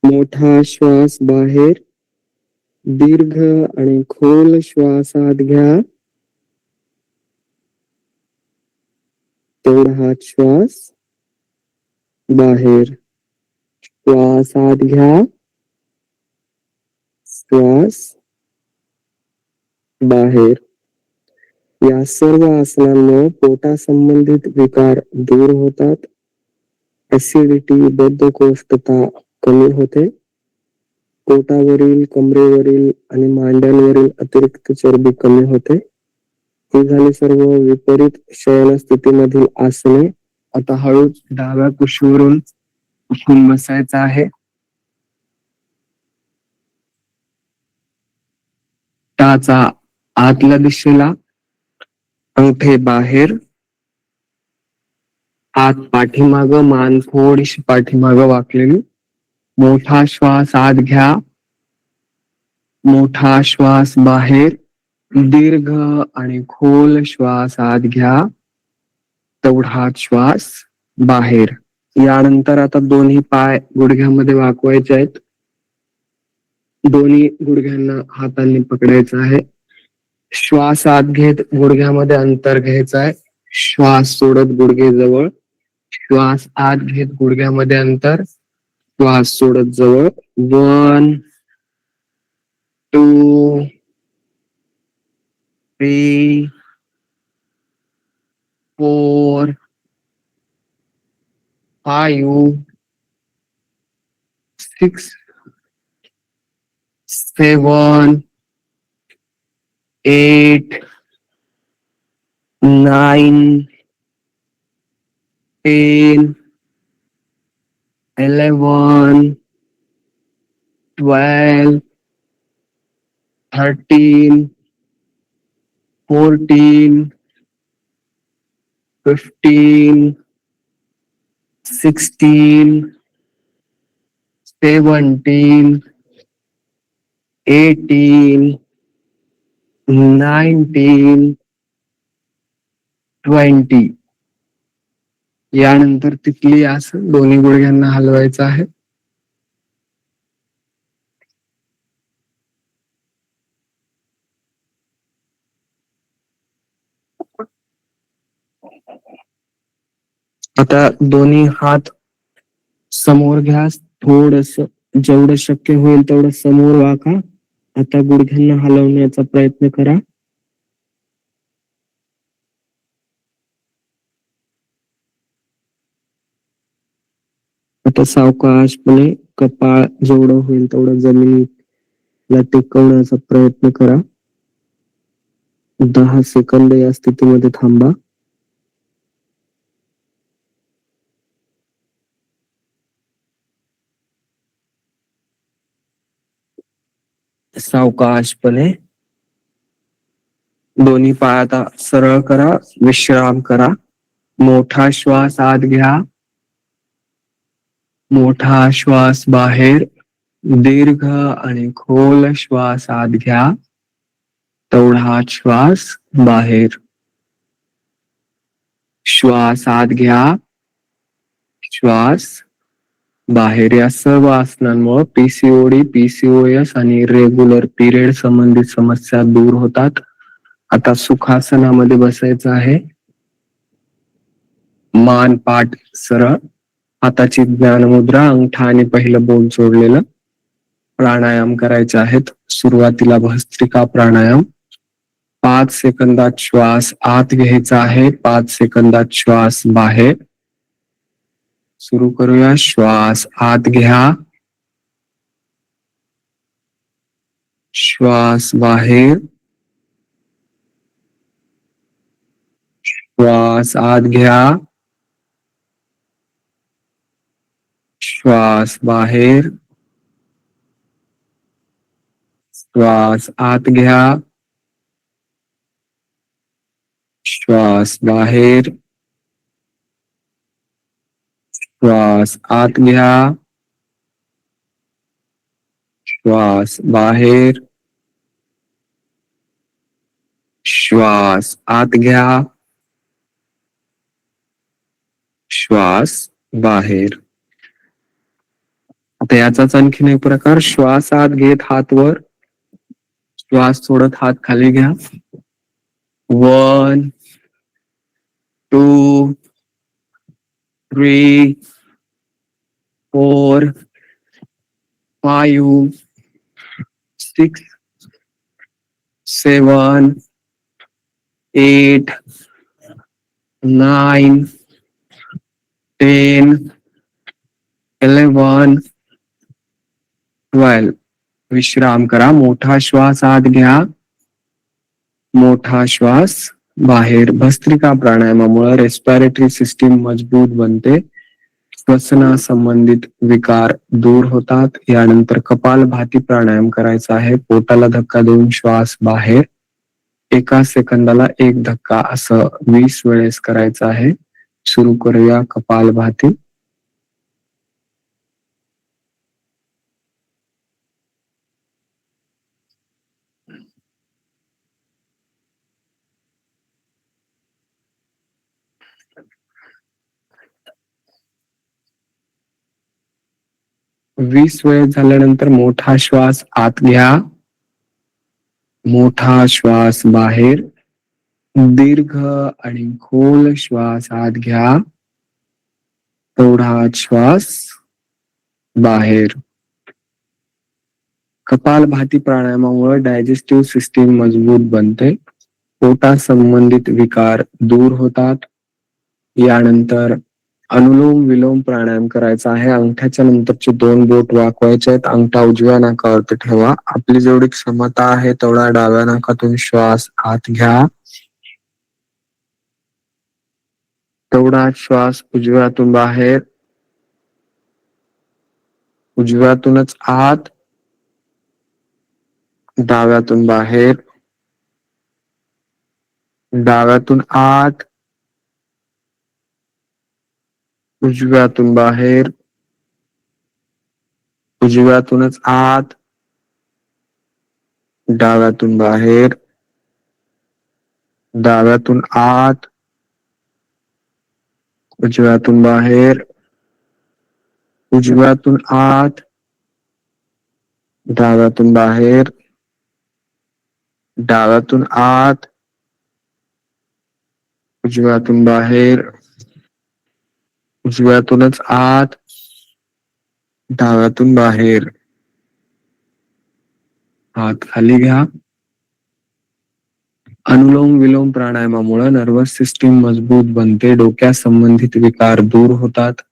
मोठा श्वास बाहेर. दीर्घ आणि खोल श्वास आत घ्या, तेवढा श्वास बाहेर. श्वास आत घ्या, श्वास बाहेर. या सर्व आसनांमुळे पोटासंबंधित विकार दूर होतात. ऍसिडिटी, बद्धकोष्ठता कमी होते. पोटावरील, कमरेवरील आणि मांड्यांवरील अतिरिक्त चरबी कमी होते. ही झाली सर्व विपरीत शयन स्थितीमधील आसने. आता हळूच डाव्या कुशीवरून उठून बसायचं आहे. टाचा आतल्या दिशेला, अंगठे बाहेर, हात पाठीमाग, मान थोडीशी पाठीमाग वाकलेली. मोठा श्वास आत घ्या, मोठा श्वास बाहेर. दीर्घ आणि खोल श्वास आत घ्या, तेवढा श्वास बाहेर. यानंतर आता दोन्ही पाय गुडघ्यामध्ये वाकवायचे आहेत. दोन्ही गुडघ्यांना हातांनी पकडायचं आहे. श्वास आत घेत गुडघ्यामध्ये अंतर घ्यायचं आहे. श्वास सोडत गुडघे जवळ. श्वास आत घेत गुडघ्यामध्ये अंतर, श्वास सोडत जवळ. 1 2 3 4 5 6 7 8 9 10 11 12 13 14 15, 16, 17, 18, 19, 20. यानंतर तिथली असं दोन्ही गुडघ्यांना हलवायचं आहे. आता दोन्ही हात समोर घ्या, थोडस जेवढं शक्य होईल तेवढं समोर वाका. आता गुडघ्यांना हलवण्याचा प्रयत्न करा. आता सावकाशपणे कपाळ जेवढं होईल तेवढं जमिनीला टेकवण्याचा प्रयत्न करा. 10 सेकंद या स्थितीमध्ये थांबा. सावकाशपणे दोन्ही पाय आता सरळ करा, विश्राम करा. मोठा श्वास आत घ्या, मोठा श्वास बाहेर. दीर्घ आणि खोल श्वास आत घ्या, तेवढा श्वास बाहेर. श्वास आत घ्या, श्वास बाहेर. या सर्व आसनांमुळे पीसीओएस आणि रेग्युलर पिरियड संबंधित समस्या दूर होतात. आता सुखासनामध्ये बसायचं आहे. मान पाठ सरळ, हाताची ज्ञान मुद्रा, अंगठा आणि पहिलं बोट जोडलेलं. प्राणायाम करायचे आहेत. सुरुवातीला भस्त्रिका प्राणायाम. 5 सेकंदात श्वास आत घ्यायचा आहे, 5 सेकंदात श्वास बाहेर. सुरू करूया. श्वास आत घ्या, श्वास बाहेर. श्वास आत घ्या, श्वास बाहेर. श्वास आत घ्या, श्वास बाहेर. श्वास आत घ्या, श्वास बाहेर. श्वास आत घ्या, श्वास बाहेर. आता याचाच आणखीन एक प्रकार. श्वास आत घेत हात वर, श्वास सोडत हात खाली घ्या. 1, 2, 3, 4, 5, 6, 7, 8, 9, 10, 11, 12. विश्राम करा. मोठा श्वास आत घ्या, मोठा श्वास बाहेर. भस्त्रिका प्राणायामामुळे रेस्पिरेटरी सिस्टीम मजबूत बनते, श्वसना संबंधित विकार दूर होतात. यानंतर कपालभाती प्राणायाम करायचा आहे. पोटाला धक्का देऊन श्वास बाहेर. 1 सेकंदाला 1 धक्का असं 20 वेळेस करायचं आहे. सुरू करूया कपालभाती. वीस वेळेस झाल्यानंतर मोठा श्वास आत घ्या, मोठा श्वास बाहेर. दीर्घ आणि खोल श्वास आत घ्या, तेवढा श्वास बाहेर. कपालभाती प्राणायामामुळे डायजेस्टिव्ह सिस्टीम मजबूत बनते, पोटा संबंधित विकार दूर होतात. यानंतर अनुलोम विलोम प्राणायाम करायचा आहे. अंगठ्याच्या नंतरचे 2 बोट वाकवायचे आहेत. अंगठा उजव्या नाकावरती ठेवा. आपली जेवढी क्षमता आहे तेवढा डाव्या नाकातून श्वास आत घ्या, तेवढा श्वास उजव्यातून बाहेर. उजव्यातूनच आत, डाव्यातून बाहेर. डाव्यातून आत, उजव्यातून बाहेर, उजव्यातूनच आत, डाव्यातून बाहेर, डाव्यातून आत, उजव्यातून बाहेर, उजव्यातून आत, डाव्यातून बाहेर, डाव्यातून आत, उजव्यातून बाहेर, उजव्यातूनच आत, डाव्यातून बाहेर. हात खाली घ्या. अनुलोम विलोम प्राणायामामुळे नर्वस सिस्टीम मजबूत बनते, डोक्या संबंधित विकार दूर होतात.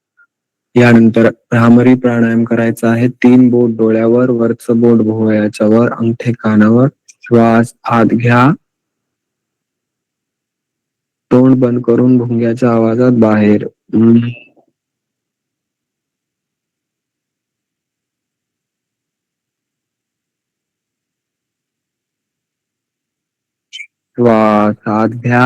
यानंतर भ्रामरी प्राणायाम करायचा आहे. 3 बोट डोळ्यावर, वरचं बोट भोवयाच्या वर, अंगठे कानावर. श्वास आत घ्या, तोंड बंद करून भुंग्याच्या आवाजात बाहेर. श्वास आत घ्या.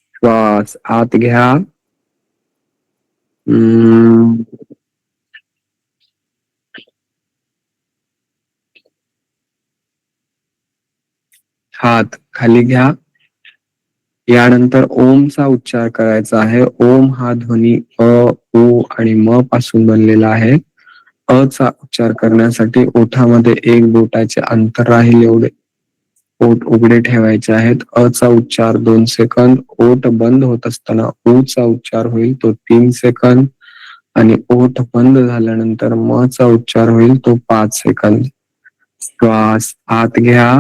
श्वास आत घ्या. हात खाली घ्या. यानंतर ओमचा उच्चार करायचा आहे. ओम हा ध्वनी अ, उ आणि म पासून बनलेला आहे. अ चा उच्चार करण्यासाठी ओठामध्ये 1 बोटाचे अंतर राहील एवढे ओठ उघडे ठेवायचे आहेत. अ चा उच्चार 2 सेकंद, ओठ बंद होत असताना उ चा उच्चार होईल तो 3 सेकंद आणि ओठ बंद झाल्यानंतर म चा उच्चार होईल तो 5 सेकंद. श्वास आत घ्या.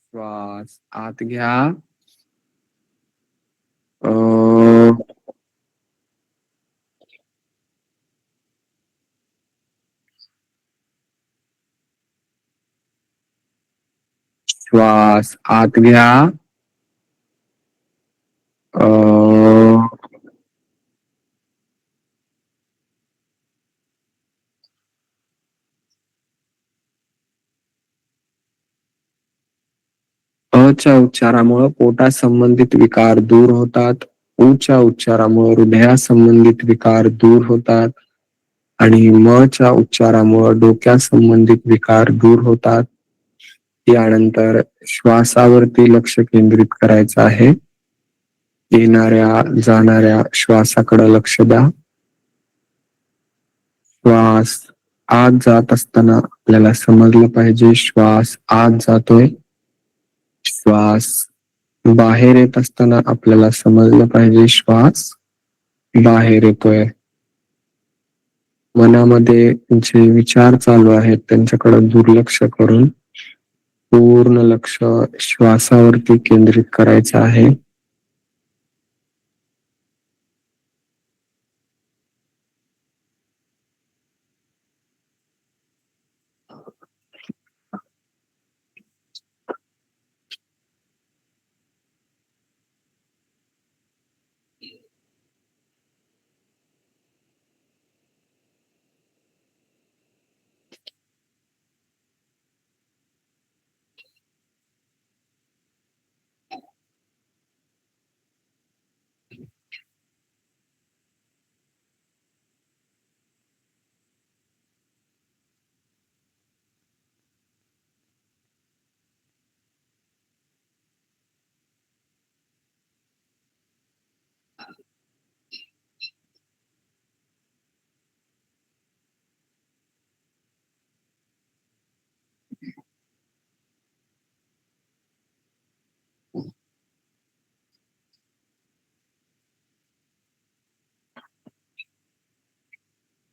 श्वास आत घ्या. श्वास आत घ्या. अ च्या उच्चारामुळे पोटा संबंधित विकार दूर होतात. उ च्या उच्चारामुळे हृदयासंबंधित विकार दूर होतात आणि म च्या उच्चारामुळे डोक्या संबंधित विकार दूर होतात. यानंतर श्वासावरती लक्ष केंद्रित करायचं आहे. येणाऱ्या जाणाऱ्या श्वासाकडे लक्ष द्या. श्वास आत जात असताना आपल्याला समजलं पाहिजे श्वास आत जातोय. श्वास बाहेर येत असताना आपल्याला समजलं पाहिजे श्वास बाहेर येतोय. मनामध्ये जे विचार चालू आहेत त्यांच्याकडे दुर्लक्ष करून पूर्ण लक्ष श्वासावरती केंद्रित करायचं आहे.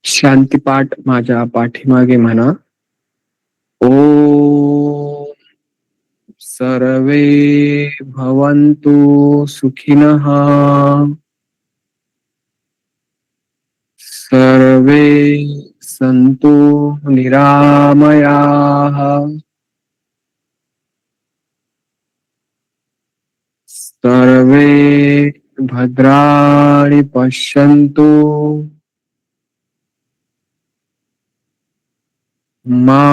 शांतीपाठ माझ्या पाठीमागे म्हणा. ओम सर्वे भवन्तु सुखिनः. सर्वे सन्तु निरामयाः सर्वे भद्राणि पश्यन्तु मा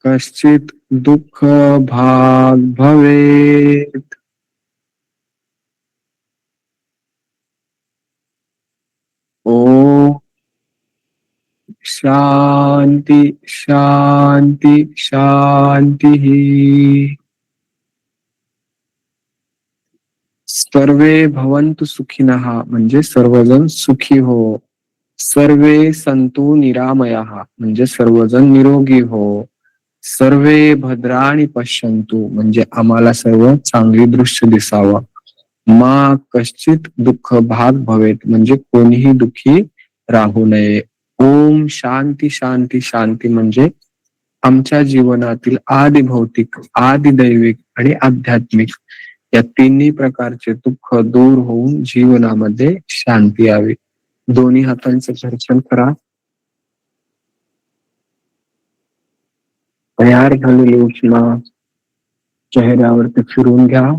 कश्चित् दुःख भाग् भवेत्। ॐ शान्ति शान्ति शान्तिः। सर्वे भवन्तु सुखिनः म्हणजे सर्वजण सुखी हो. सर्वे सन्तु निरामयाः म्हणजे सर्वजण निरोगी हो. सर्वे भद्राणि पश्यन्तु म्हणजे आम्हाला सर्व चांगली दृश्य दिसावं. मा कश्चित दुःख भाग भवेत म्हणजे कोणीही दुःखी राहू नये. ओम शांती शांती शांती म्हणजे आमच्या जीवनातील आदि भौतिक, आदि दैविक आणि आध्यात्मिक या तिन्ही प्रकारचे दुःख दूर होऊन जीवनामध्ये शांती यावी. दोन्ही हातांचं दर्शन करा. तयार झालेली उष्मा चेहऱ्यावरती फिरून घ्या.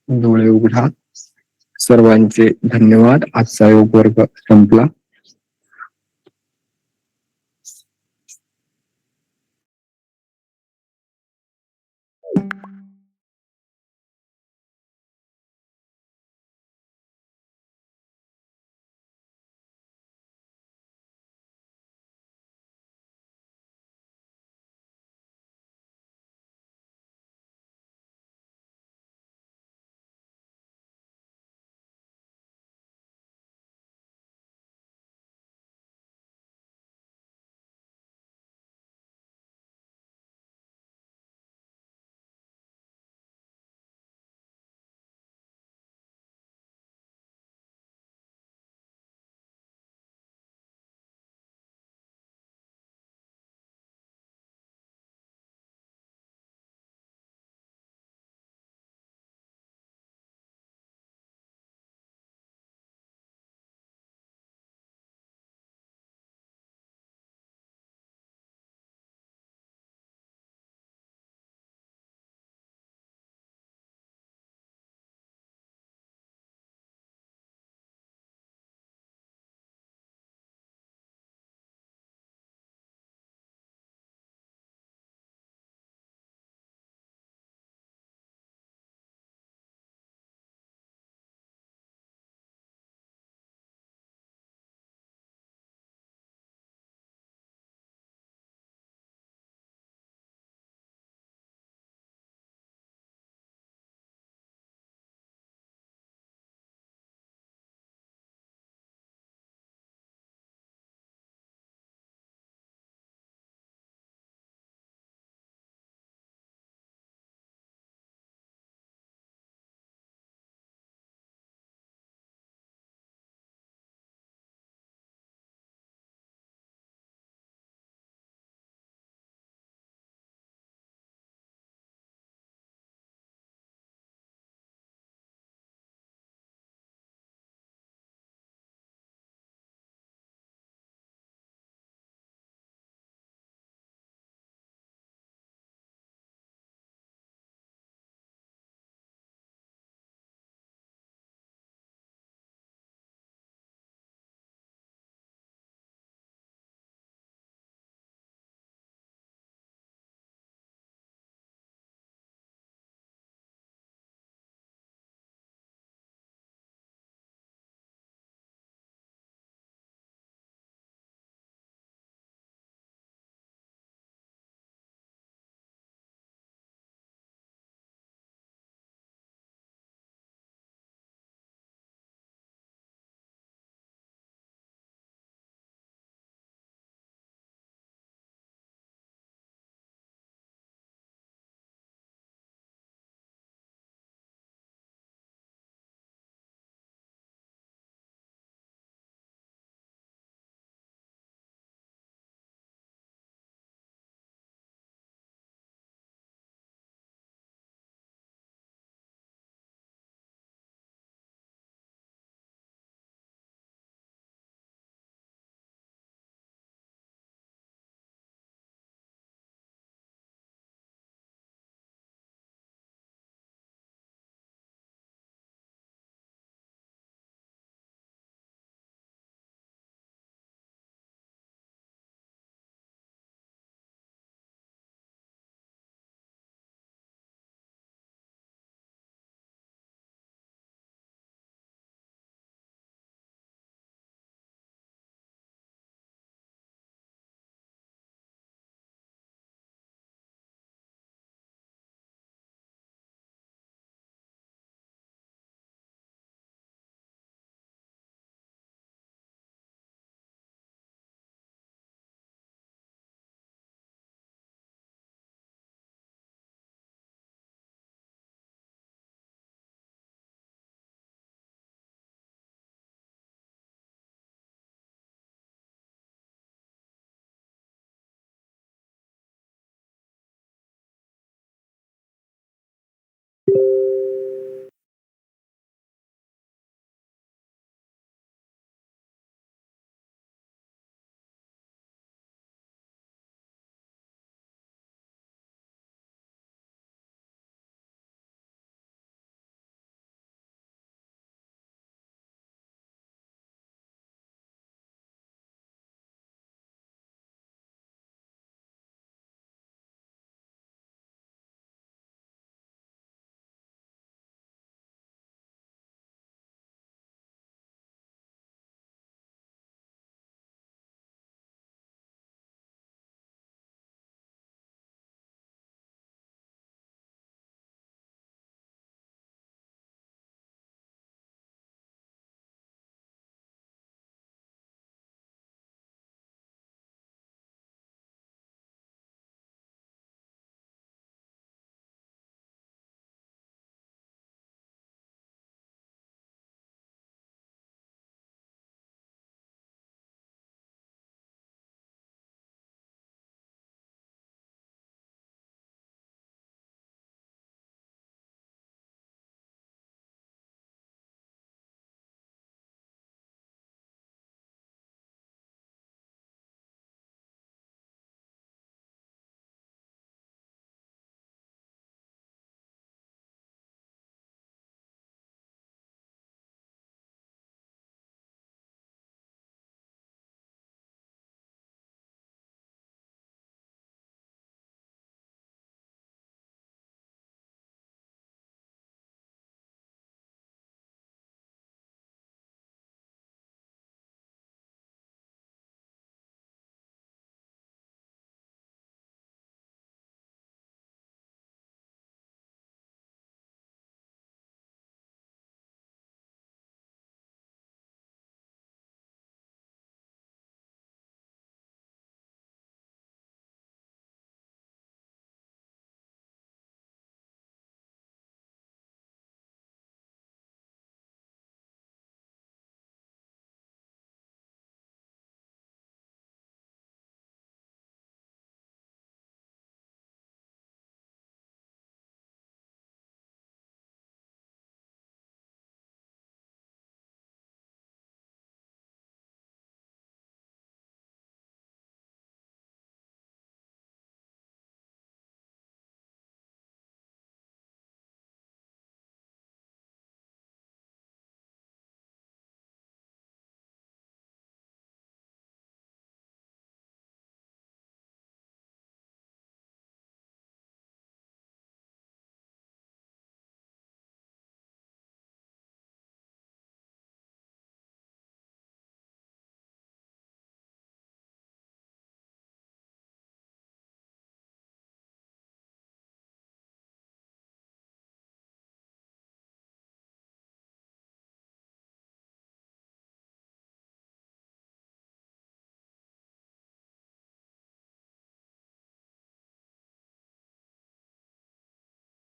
डोळे उघडा. सर्वांचे धन्यवाद. आजचा योग वर्ग संपला.